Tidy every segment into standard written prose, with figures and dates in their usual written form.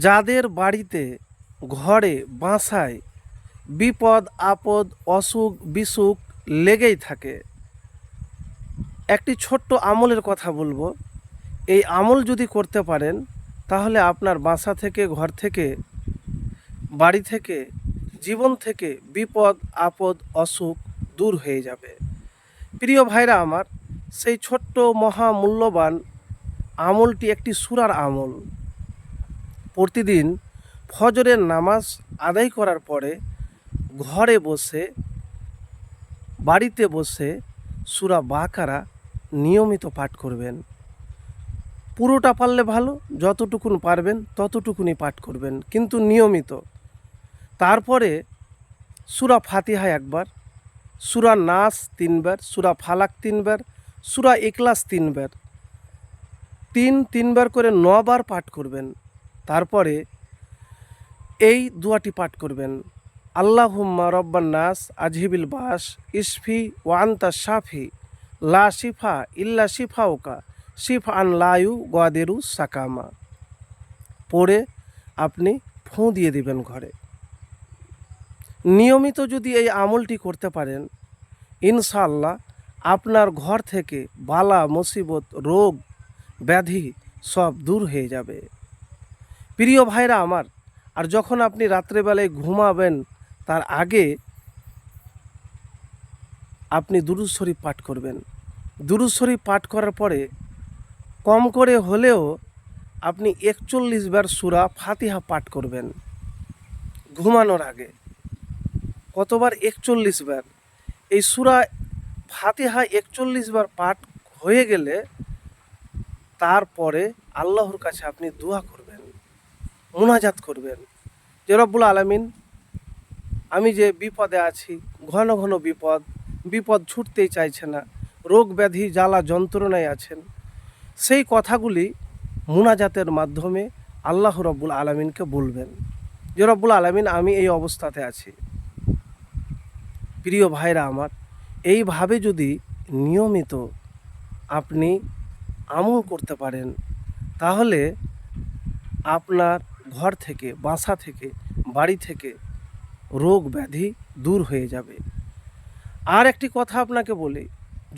যাদের বাড়িতে ঘরে বাসায় বিপদ আপদ অসুখ বিসুখ লেগেই থাকে, একটি ছোট্ট আমলের কথা বলবো। এই আমল যদি করতে পারেন তাহলে আপনার বাসা থেকে, ঘর থেকে, বাড়ি থেকে, জীবন থেকে বিপদ আপদ অসুখ দূর হয়ে যাবে। প্রিয় ভাইরা আমার, সেই ছোট্ট মহামূল্যবান আমলটি একটি সূরার আমল। প্রতিদিন ফজরের নামাজ আদায় করার পরে ঘরে বসে, বাড়িতে বসে সূরা বাকারা নিয়মিত পাঠ করবেন। পুরোটা পারলে ভালো, যতটুকুন পারবেন ততটুকুনি পাঠ করবেন, কিন্তু নিয়মিত। তারপরে সূরা ফাতিহা একবার, সূরা নাস 3 বার, সূরা ফালাক 3 বার, সূরা ইখলাস 3 বার, 3 বার করে 9 বার পাঠ করবেন। তারপরে এই দোয়াটি পাঠ করবেন, আল্লাহুম্মা রব্বান নাস আজহিবিল বাস ইসফি ওয়া আনতা শাফি লা শিফা ইল্লা শিফাউকা শিফা আন লায়ু গাদেরু সাকামা। পড়ে আপনি ফুঁ দিয়ে দিবেন ঘরে। নিয়মিত যদি এই আমলটি করতে পারেন, ইনশাআল্লাহ আপনার ঘর থেকে বালা মুসিবত রোগ ব্যাধি সব দূর হয়ে যাবে। প্রিয় ভাইরা আমার, আর যখন আপনি রাত্রেবেলায় ঘুমাবেন তার আগে আপনি দুরূদ শরীফ পাঠ করবেন। দুরূদ শরীফ পাঠ করার পরে কম করে হলেও আপনি 41 বার সূরা ফাতিহা পাঠ করবেন ঘুমানোর আগে। কতবার? 41 বার। এই সূরা ফাতিহা 41 বার পাঠ হয়ে গেলে তারপরে আল্লাহর কাছে আপনি দোয়া করবেন, মুনাজাত করবেন যে রব্বুল আলামিন, আমি যে বিপদে আছি, ঘন ঘন বিপদ ছুটতেই চাইছে না, রোগ ব্যাধি জ্বালা যন্ত্রণায় আছেন, সেই কথাগুলি মুনাজাতের মাধ্যমে আল্লাহ রব্বুল আলামিনকে বলবেন যে রব্বুল আলামিন, আমি এই অবস্থাতে আছি। প্রিয় ভাইরা আমার, এইভাবে যদি নিয়মিত আপনি আমল করতে পারেন তাহলে আপনার ঘর থেকে, বাসা থেকে, বাড়ি থেকে রোগ ব্যাধি দূর হয়ে যাবে। আর একটি কথা আপনাকে বলি,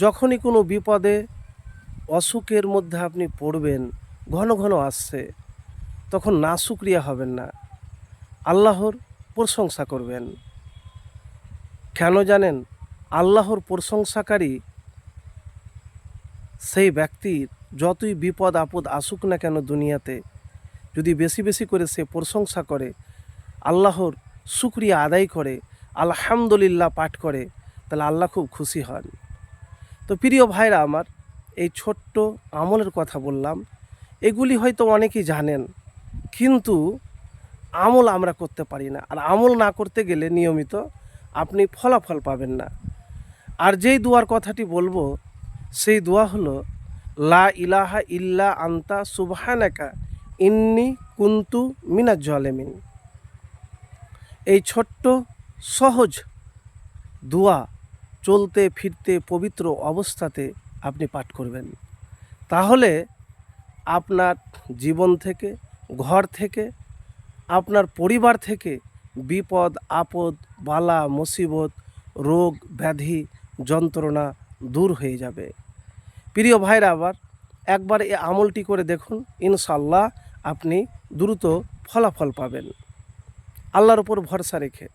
যখনই কোনো বিপদে অসুখের মধ্যে আপনি পড়বেন, ঘন ঘন আসছে, তখন নাশুকরিয়া হবেন না, আল্লাহর প্রশংসা করবেন। কেন জানেন? আল্লাহর প্রশংসাকারী সেই ব্যক্তির যতই বিপদ আপদ আসুক না কেন দুনিয়াতে, যদি বেশি বেশি করে সে প্রশংসা করে, আল্লাহর শুকরিয়া আদায় করে, আলহামদুলিল্লাহ পাঠ করে, তাহলে আল্লাহ খুব খুশি হন। তো প্রিয় ভাইরা আমার, এই ছোট্ট আমলের কথা বললাম, এগুলি হয়তো অনেকেই জানেন, কিন্তু আমল আমরা করতে পারি না। আর আমল না করতে গেলে নিয়মিত আপনি ফলাফল পাবেন না। আর যেই দোয়ার কথাটি বলবো সেই দোয়া হলো, লা ইলাহা ইল্লা আন্তা সুবহানাকা ইন্নী কুনতু মিনাজ জালিমিন। এই ছোট্ট সহজ দোয়া চলতে ফিরতে পবিত্র অবস্থাতে আপনি পাঠ করবেন, তাহলে আপনার জীবন থেকে, ঘর থেকে, আপনার পরিবার থেকে বিপদ আপদ বালা মুসিবত রোগ ব্যাধি যন্ত্রণা দূর হয়ে যাবে। প্রিয় ভাইরা আবার একবার এই আমলটি করে দেখুন, ইনশাআল্লাহ আপনি দ্রুত ফলাফল পাবেন। আল্লাহর উপর ভরসা রেখে